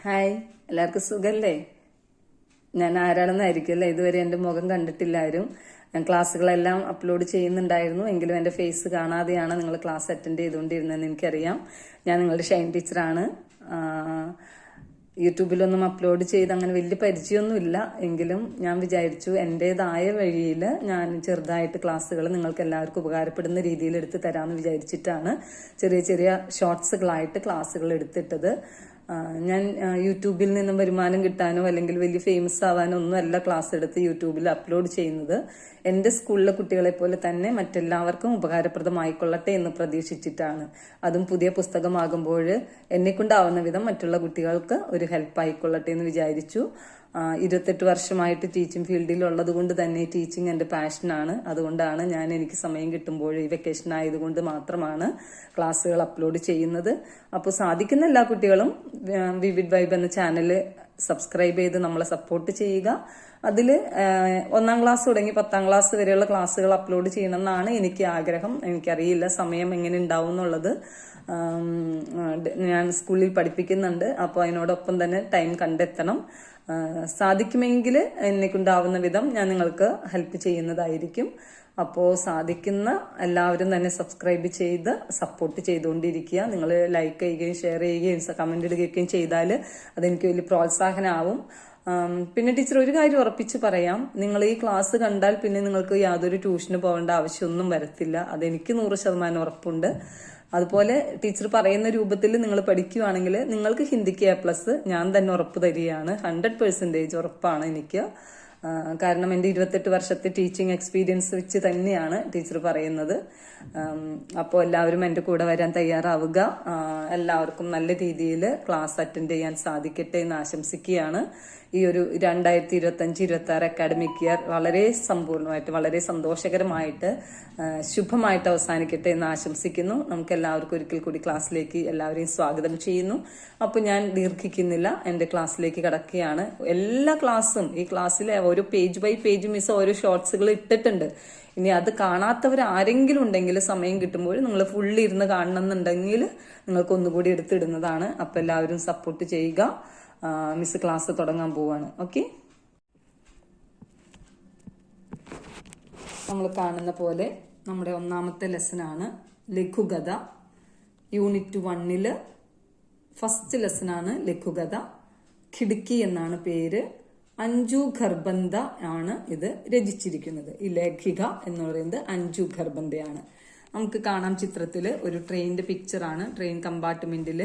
Hi, എല്ലാവർക്കും സുഖല്ലേ? ഞാൻ ആരാണെന്നായിരിക്കുമല്ലേ ഇതുവരെ എൻ്റെ മുഖം കണ്ടിട്ടില്ലാരും. ഞാൻ ക്ലാസ്സുകളെല്ലാം അപ്ലോഡ് ചെയ്യുന്നുണ്ടായിരുന്നു, എങ്കിലും എൻ്റെ ഫേസ് കാണാതെയാണ് നിങ്ങൾ ക്ലാസ് അറ്റൻഡ് ചെയ്തുകൊണ്ടിരുന്നതെന്ന് എനിക്കറിയാം. ഞാൻ നിങ്ങളുടെ ഷൈൻ ടീച്ചറാണ്. യൂട്യൂബിലൊന്നും അപ്ലോഡ് ചെയ്ത് അങ്ങനെ വലിയ പരിചയമൊന്നുമില്ല, എങ്കിലും ഞാൻ വിചാരിച്ചു എൻ്റെതായ വഴിയിൽ ഞാൻ ചെറുതായിട്ട് ക്ലാസ്സുകൾ നിങ്ങൾക്ക് എല്ലാവർക്കും ഉപകാരപ്പെടുന്ന രീതിയിൽ എടുത്ത് തരാമെന്ന് വിചാരിച്ചിട്ടാണ് ചെറിയ ചെറിയ ഷോർട്സുകളായിട്ട് ക്ലാസ്സുകൾ എടുത്തിട്ടത്. ഞാൻ യൂട്യൂബിൽ നിന്നും വരുമാനം കിട്ടാനോ അല്ലെങ്കിൽ വലിയ ഫേമസ് ആവാനോ ഒന്നും അല്ല ക്ലാസ് എടുത്ത് യൂട്യൂബിൽ അപ്ലോഡ് ചെയ്യുന്നത്. എൻ്റെ സ്കൂളിലെ കുട്ടികളെ പോലെ തന്നെ മറ്റെല്ലാവർക്കും ഉപകാരപ്രദമായിക്കൊള്ളട്ടെ എന്ന് പ്രതീക്ഷിച്ചിട്ടാണ്. അതും പുതിയ പുസ്തകമാകുമ്പോൾ എന്നെക്കൊണ്ടാവുന്ന വിധം മറ്റുള്ള കുട്ടികൾക്ക് ഒരു ഹെൽപ്പ് ആയിക്കൊള്ളട്ടെ എന്ന് വിചാരിച്ചു. 28 വർഷമായിട്ട് ടീച്ചിങ് ഫീൽഡിൽ ഉള്ളത് കൊണ്ട് തന്നെ ടീച്ചിങ് എൻ്റെ പാഷനാണ്. അതുകൊണ്ടാണ് ഞാൻ എനിക്ക് സമയം കിട്ടുമ്പോൾ ഈ വെക്കേഷൻ ആയതുകൊണ്ട് മാത്രമാണ് ക്ലാസ്സുകൾ അപ്ലോഡ് ചെയ്യുന്നത്. അപ്പോൾ സാധിക്കുന്ന എല്ലാ കുട്ടികളും വിവിഡ് വൈബ് എന്ന ചാനൽ സബ്സ്ക്രൈബ് ചെയ്ത് നമ്മളെ സപ്പോർട്ട് ചെയ്യുക. അതിൽ 1ാം ക്ലാസ് തുടങ്ങി 10ാം ക്ലാസ് വരെയുള്ള ക്ലാസ്സുകൾ അപ്ലോഡ് ചെയ്യണമെന്നാണ് എനിക്ക് ആഗ്രഹം. എനിക്കറിയില്ല സമയം എങ്ങനെ ഉണ്ടാവും എന്നുള്ളത്. ഞാൻ സ്കൂളിൽ പഠിപ്പിക്കുന്നുണ്ട്, അപ്പോൾ അതിനോടൊപ്പം തന്നെ ടൈം കണ്ടെത്തണം. സാധിക്കുമെങ്കിൽ എന്നെക്കൊണ്ടാവുന്ന വിധം ഞാൻ നിങ്ങൾക്ക് ഹെൽപ്പ് ചെയ്യുന്നതായിരിക്കും. അപ്പോൾ സാധിക്കുന്ന എല്ലാവരും തന്നെ സബ്സ്ക്രൈബ് ചെയ്ത് സപ്പോർട്ട് ചെയ്തുകൊണ്ടിരിക്കുക. നിങ്ങൾ ലൈക്ക് ചെയ്യുകയും ഷെയർ ചെയ്യുകയും കമന്റ് ഇടുകയൊക്കെയും ചെയ്താൽ അതെനിക്ക് വലിയ പ്രോത്സാഹനമാവും. പിന്നെ ടീച്ചർ ഒരു കാര്യം ഉറപ്പിച്ച് പറയാം, നിങ്ങൾ ഈ ക്ലാസ് കണ്ടാൽ പിന്നെ നിങ്ങൾക്ക് യാതൊരു ട്യൂഷന് പോകേണ്ട ആവശ്യമൊന്നും വരത്തില്ല. അതെനിക്ക് 100% ഉറപ്പുണ്ട്. അതുപോലെ ടീച്ചർ പറയുന്ന രൂപത്തിൽ നിങ്ങൾ പഠിക്കുകയാണെങ്കിൽ നിങ്ങൾക്ക് ഹിന്ദിക്ക് A+ ഞാൻ തന്നെ ഉറപ്പ് തരികയാണ്. 100% ഉറപ്പാണ് എനിക്ക്. കാരണം എൻ്റെ 28 വർഷത്തെ ടീച്ചിങ് എക്സ്പീരിയൻസ് വെച്ച് തന്നെയാണ് ടീച്ചർ പറയുന്നത്. അപ്പോൾ എല്ലാവരും എൻ്റെ കൂടെ വരാൻ തയ്യാറാവുക. എല്ലാവർക്കും നല്ല രീതിയിൽ ക്ലാസ് അറ്റൻഡ് ചെയ്യാൻ സാധിക്കട്ടെ എന്ന് ആശംസിക്കുകയാണ്. ഈ ഒരു 2025-26 അക്കാഡമിക് ഇയർ വളരെ സമ്പൂർണ്ണമായിട്ട് വളരെ സന്തോഷകരമായിട്ട് ശുഭമായിട്ട് അവസാനിക്കട്ടെ എന്ന് ആശംസിക്കുന്നു. നമുക്ക് എല്ലാവർക്കും ഒരിക്കൽ കൂടി ക്ലാസ്സിലേക്ക് എല്ലാവരെയും സ്വാഗതം ചെയ്യുന്നു. അപ്പോൾ ഞാൻ ദീർഘിക്കുന്നില്ല, എൻ്റെ ക്ലാസ്സിലേക്ക് കടക്കുകയാണ്. എല്ലാ ക്ലാസ്സും ഈ ക്ലാസ്സിലെ ഓരോ പേജ് ബൈ പേജ് മിസ് ഓരോ ഷോർട്സുകൾ ഇട്ടിട്ടുണ്ട്. ഇനി അത് കാണാത്തവർ ആരെങ്കിലും ഉണ്ടെങ്കിൽ സമയം കിട്ടുമ്പോൾ നിങ്ങൾ ഫുള്ളി ഇരുന്ന് കാണണമെന്നുണ്ടെങ്കിൽ നിങ്ങൾക്ക് ഒന്നുകൂടി എടുത്തിടുന്നതാണ്. അപ്പം എല്ലാവരും സപ്പോർട്ട് ചെയ്യുക. മിസ് ക്ലാസ് തുടങ്ങാൻ പോവാണ്. ഓക്കെ, നമ്മൾ കാണുന്ന പോലെ നമ്മുടെ 1ാമത്തെ ലെസനാണ് ലഘുകഥ. Unit 1 first ലെസനാണ് ലഘുകഥ. ഖിഡ്കി എന്നാണ് പേര്. അഞ്ജു ഖർബന്ദ ആണ് ഇത് രചിച്ചിരിക്കുന്നത്. ഈ ലേഖിക എന്ന് പറയുന്നത് അഞ്ജു ഖർബന്ദയാണ്. നമുക്ക് കാണാം ചിത്രത്തിൽ ഒരു ട്രെയിനിന്റെ പിക്ചറാണ്. ട്രെയിൻ കമ്പാർട്ട്മെന്റിൽ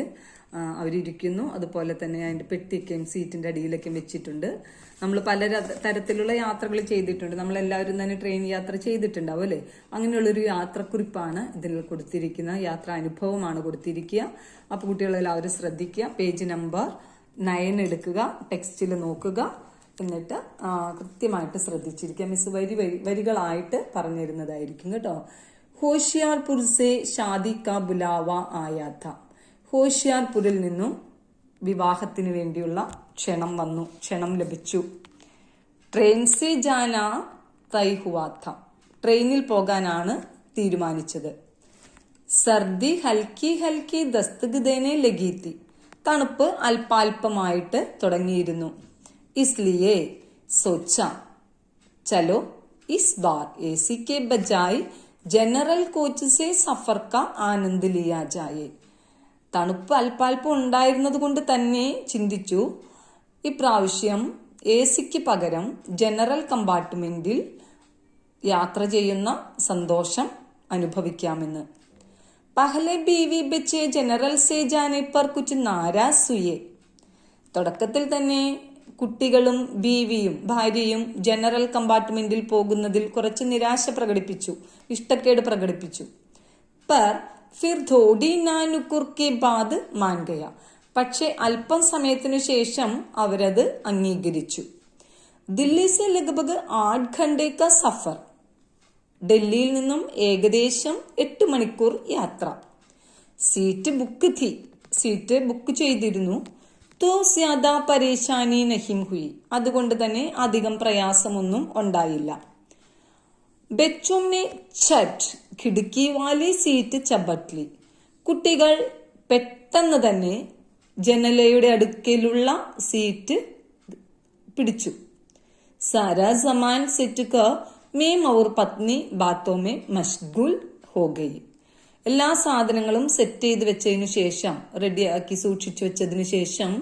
അവരിയ്ക്കുന്നു. അതുപോലെ തന്നെ അതിന്റെ പെട്ടിയൊക്കെയും സീറ്റിന്റെ അടിയിലൊക്കെ വെച്ചിട്ടുണ്ട്. നമ്മൾ പല തരത്തിലുള്ള യാത്രകൾ ചെയ്തിട്ടുണ്ട്. നമ്മളെല്ലാവരും തന്നെ ട്രെയിൻ യാത്ര ചെയ്തിട്ടുണ്ടാവും അല്ലേ? അങ്ങനെയുള്ളൊരു യാത്രക്കുറിപ്പാണ് ഇതിൽ കൊടുത്തിരിക്കുന്ന, യാത്രാ അനുഭവമാണ് കൊടുത്തിരിക്കുക. അപ്പോൾ കുട്ടികളെല്ലാവരും ശ്രദ്ധിക്കുക. പേജ് നമ്പർ 9 എടുക്കുക, ടെക്സ്റ്റിൽ നോക്കുക, എന്നിട്ട് കൃത്യമായിട്ട് ശ്രദ്ധിച്ചിരിക്കുക. മിസ് വരികളായിട്ട് പറഞ്ഞു തരുന്നതായിരിക്കും കേട്ടോ. ഹോഷിയാർപുർ സെ ഷാദി കാ ബുലാവ ആയാ ഥ. ഹോഷിയാർപുരിൽ നിന്നും വിവാഹത്തിന് വേണ്ടിയുള്ള ക്ഷണം ലഭിച്ചു. ട്രെയിൻ സെ ജാന തൈ ഹുവാ ഥ. ട്രെയിനിൽ പോകാനാണ് തീരുമാനിച്ചത്. സർദി ഹൽക്കി ഹൽക്കി ദസ്തക് ദേനെ ലഗി തി. തണുപ്പ് അല്പാൽപമായിട്ട് തുടങ്ങിയിരുന്നു. इसलिए सोचा चलो इस बार AC के बजाय जनरल कोच से सफर का आनंद लिया जाए. തണുപ്പ് അല്പാൽപ്പം ഉണ്ടായിരുന്നത് കൊണ്ട് തന്നെ ചിന്തിച്ചു ഇപ്രാവശ്യം AC-ക്ക് പകരം ജനറൽ കമ്പാർട്ട്മെന്റിൽ യാത്ര ചെയ്യുന്ന സന്തോഷം അനുഭവിക്കാമെന്ന്. പഹലെ ബീവി ബച്ചെ ജനറൽ സേ ജാനെ പർ കുച്ച് നാരാസ് ഹുയെ. തുടക്കത്തിൽ തന്നെ കുട്ടികളും ബീവിയും ഭാര്യയും ജനറൽ കമ്പാർട്ട്മെന്റിൽ പോകുന്നതിൽ കുറച്ച് നിരാശ പ്രകടിപ്പിച്ചു, ഇഷ്ടക്കേട് പ്രകടിപ്പിച്ചു. പർ ഫിർ ഥോഡി നാനുക്കുർ കെ ബാദ് മാൻ ഗയ. പക്ഷെ അല്പം സമയത്തിനു ശേഷം അവരത് അംഗീകരിച്ചു. ദില്ലി സെ ലഗ്ഭഗ് 8 ഘണ്ടെ കാ സഫർ. ഡൽഹിയിൽ നിന്നും ഏകദേശം 8 മണിക്കൂർ യാത്ര. സീറ്റ് ബുക്ക് ചെയ്തിരുന്നു. തോ സ്യാദ പരേശാനി നഹിം ഹുയി. അതുകൊണ്ട് തന്നെ അധികം പ്രയാസമൊന്നും ഉണ്ടായില്ല. ബച്ചോം നെ ഛട്ട് ഖിഡ്കി വാലി സീറ്റ് ചബട്ട്ലി. കുട്ടികൾ പെട്ടെന്ന് തന്നെ ജനലയുടെ അടുക്കലുള്ള സീറ്റ് പിടിച്ചു. സാരാ സമാൻ സെറ്റ് കർ മേം ഔർ പത്നി ബാത്തോ മേ മഷ്ഗുൽ ഹോ ഗയി. എല്ലാ സാധനങ്ങളും സെറ്റ് ചെയ്ത് വെച്ചതിനു ശേഷം, റെഡിയാക്കി സൂക്ഷിച്ചു വെച്ചതിനു ശേഷം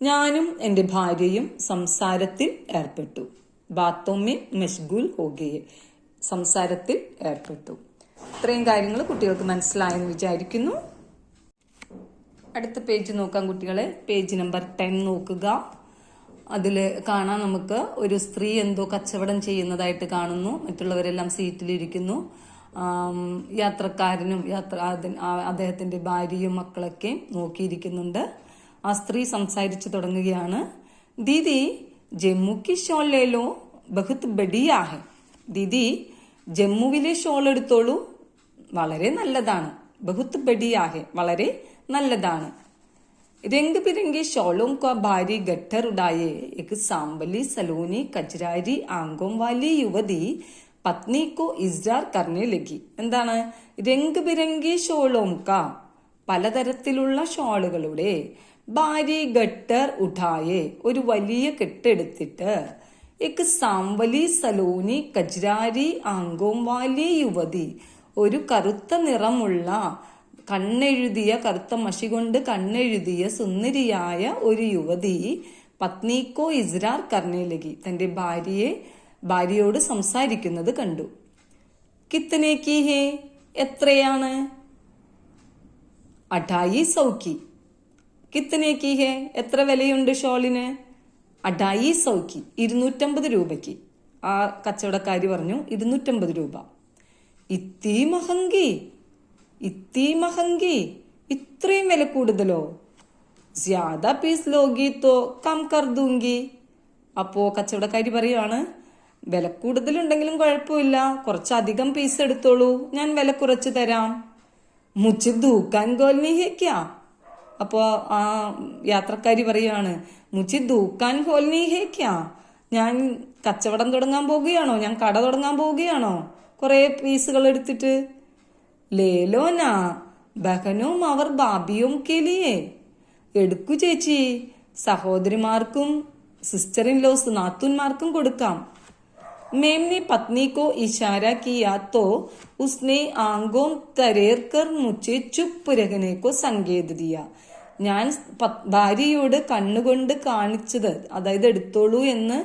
ഞാനും എൻ്റെ ഭാര്യയും സംസാരത്തിൽ ഏർപ്പെട്ടു. ബാത്തോ മേ മഷ്ഗുൽ ഹോ ഗയി, സംസാരത്തിൽ ഏർപ്പെട്ടു. ഇത്രയും കാര്യങ്ങൾ കുട്ടികൾക്ക് മനസ്സിലായെന്ന് വിചാരിക്കുന്നു. അടുത്ത പേജ് നോക്കാം കുട്ടികളെ. പേജ് നമ്പർ 10 നോക്കുക. അതിൽ കാണാം നമുക്ക് ഒരു സ്ത്രീ എന്തോ കച്ചവടം ചെയ്യുന്നതായിട്ട് കാണുന്നു. മറ്റുള്ളവരെല്ലാം സീറ്റിലിരിക്കുന്നു. യാത്രക്കാരനും അദ്ദേഹത്തിന്റെ ഭാര്യയും മക്കളൊക്കെ നോക്കിയിരിക്കുന്നുണ്ട്. ആ സ്ത്രീ സംസാരിച്ചു തുടങ്ങുകയാണ്. ദീദി ജമ്മു കി ഷോൾ ലേലോ ബഹുത് ബഡിയാ ഹെ. ദീദി ജമ്മുവിലെ ഷോൾ എടുത്തോളൂ, വളരെ നല്ലതാണ്. ബഹുത് ബഡിയാ ഹെ, വളരെ നല്ലതാണ്. रंग बिरंगे शॉलों का भारी गट्ठर उड़ाए एक सांबली सलोनी कजरारी आंगों वाली युवती पत्नी को इजहार करने लगी. എന്താണ് രംഗ് ബിരംഗി ഷോളോം കാ, പലതരത്തിലുള്ള ഷോളുകളുടെ, ഭാരി ഗട്ടർ ഉഠായെ, ഒരു വലിയ കെട്ടെടുത്തിട്ട്, एक सांवली സലോനി കജ്രാരി ആംഗോം വാലി യുവതി, ഒരു കറുത്ത നിറമുള്ള കണ്ണെഴുതിയ, കറുത്ത മഷി കൊണ്ട് കണ്ണെഴുതിയ സുന്ദരിയായ ഒരു യുവതി പത്നിക്കോ ഇസ്രാർ കർണേ ലഗി, തന്റെ ഭാര്യയോട് സംസാരിക്കുന്നത് കണ്ടു. കിത്തനെ കി ഹേ, എത്രയാണ്? 250 കിത്തനെ കി ഹേ, എത്ര വിലയുണ്ട് ഷോളിന്? 250 250 രൂപയ്ക്ക്. ആ കച്ചവടക്കാരി പറഞ്ഞു 250 രൂപ. ഇത്തി മഹങ്കി, ഇത്രയും വില കൂടുതലോ? ജ്യാദ പീസ് ലോഗി തോ കം കർ ദൂങ്കി. അപ്പോ കച്ചവടക്കാരി പറയുവാണ്, വില കൂടുതലുണ്ടെങ്കിലും കുഴപ്പമില്ല, കുറച്ചധികം പീസ് എടുത്തോളൂ, ഞാൻ വില കുറച്ച് തരാം. മുച്ച് ദൂക്കാൻ ഗോൽനി ഹേ ക്യാ. അപ്പോ ആ യാത്രക്കാരി പറയുവാണ്, മുച്ച് ദൂക്കാൻ ഗോൽനി ഹേ ക്യാ, ഞാൻ കച്ചവടം തുടങ്ങാൻ പോവുകയാണോ, ഞാൻ കട തുടങ്ങാൻ പോവുകയാണോ കുറെ പീസുകൾ എടുത്തിട്ട്? ലേലോനാ ബഹനും അവർ ബാബിയും കേലിയേ, എടുക്കു ചേച്ചി, സഹോദരിമാർക്കും സിസ്റ്റർ ഇൻ ലോസ് നാത്തൂന്മാർക്കും കൊടുക്കാം. മേംനെ പത്നി കോ ഇഷാര കിയാ തോ ഉസ്നെ ആംഗോം തരേർക്കർ മുച്ചെ ചുപ്പ് രഹനെ കോ സങ്കേത് ദിയ. ഞാൻ ഭാര്യയോട് കണ്ണുകൊണ്ട് കാണിച്ചത്, അതായത് എടുത്തോളൂ എന്ന്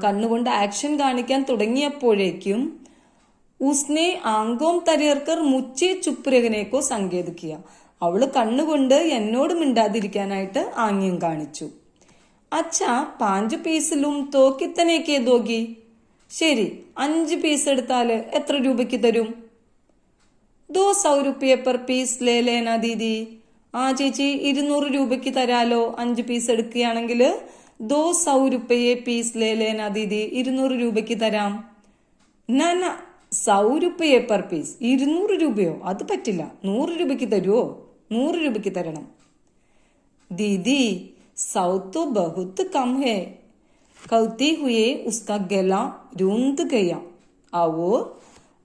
കണ്ണുകൊണ്ട് ആക്ഷൻ കാണിക്കാൻ തുടങ്ങിയപ്പോഴേക്കും ഉസ്നെ ആംഗോം തരേർക്കർ മുച്ചെ ചുപ്പ് രഹനേക്കോ സങ്കേതിക്കുക, അവള് കണ്ണുകൊണ്ട് എന്നോട് മിണ്ടാതിരിക്കാനായിട്ട് ആംഗ്യം കാണിച്ചു. അച്ഛാ 5 പീസിലും തോ കിത്തനേക്കേ ദോഗി. ശരി, 5 പീസ് എടുത്താല് എത്ര രൂപയ്ക്ക് തരും? 200 രൂപയെ പെർ പീസ് ലേ ലേനാ ദീദി. ആ ചേച്ചി 200 രൂപയ്ക്ക് തരാലോ, 5 പീസ് എടുക്കുകയാണെങ്കിൽ. 200 രൂപയെ പീസ് ലേ ലേനാ ദീദി, 200 രൂപയ്ക്ക് തരാം. നാന 100 രൂപയെ പെർ പീസ്, 200 രൂപയോ? അത് പറ്റില്ല, 100 രൂപയ്ക്ക് തരുമോ? 100 രൂപയ്ക്ക് തരണം. ദീദി 100 तो बहुत कम है. कहते हुए उसका गला रूंध गया और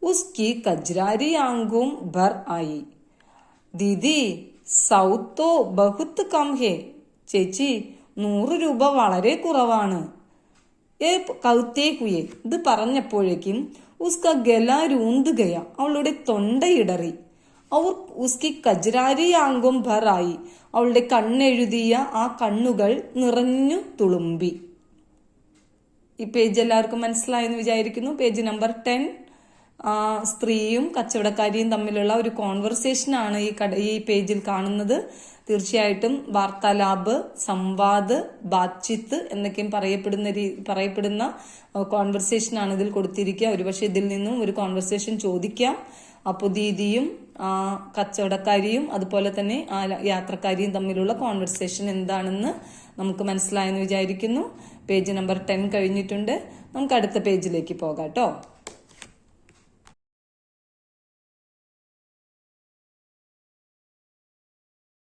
उसकी कजरारी आंखों भर आई. दीदी 100 तो बहुत कम है. ചേച്ചി 100 രൂപ വളരെ കുറവാണ്. കൗത്തേ ഹുയെ, ഇത് പറഞ്ഞപ്പോഴേക്കും ഉസ്ക ഗല രൂന്ത് ഗയ, അവളുടെ തൊണ്ടയിടറി. അവർ ഉസ്കി കജ്രാരി ആംഗും ഭറായി, അവളുടെ കണ്ണെഴുതിയ ആ കണ്ണുകൾ നിറഞ്ഞു തുളുമ്പി. ഈ പേജ് എല്ലാവർക്കും മനസ്സിലായെന്ന് വിചാരിക്കുന്നു. Page number 10. സ്ത്രീയും കച്ചവടക്കാരിയും തമ്മിലുള്ള ഒരു കോൺവെർസേഷൻ ആണ് ഈ പേജിൽ കാണുന്നത്. തീർച്ചയായിട്ടും വാർത്താലാപ്, സംവാദ്, ബാത്ചിത്ത് എന്നൊക്കെയും പറയപ്പെടുന്ന കോൺവെർസേഷൻ ആണ് ഇതിൽ കൊടുത്തിരിക്കുക. ഒരുപക്ഷെ ഇതിൽ നിന്നും ഒരു കോൺവെർസേഷൻ ചോദിക്കാം. അപ്പോൾ ദീദിയും കച്ചവടക്കാരിയും അതുപോലെ തന്നെ ആ യാത്രക്കാരിയും തമ്മിലുള്ള കോൺവെർസേഷൻ എന്താണെന്ന് നമുക്ക് മനസ്സിലായെന്ന് വിചാരിക്കുന്നു. പേജ് നമ്പർ 10 കഴിഞ്ഞിട്ടുണ്ട്. നമുക്ക് അടുത്ത പേജിലേക്ക് പോകാം കേട്ടോ.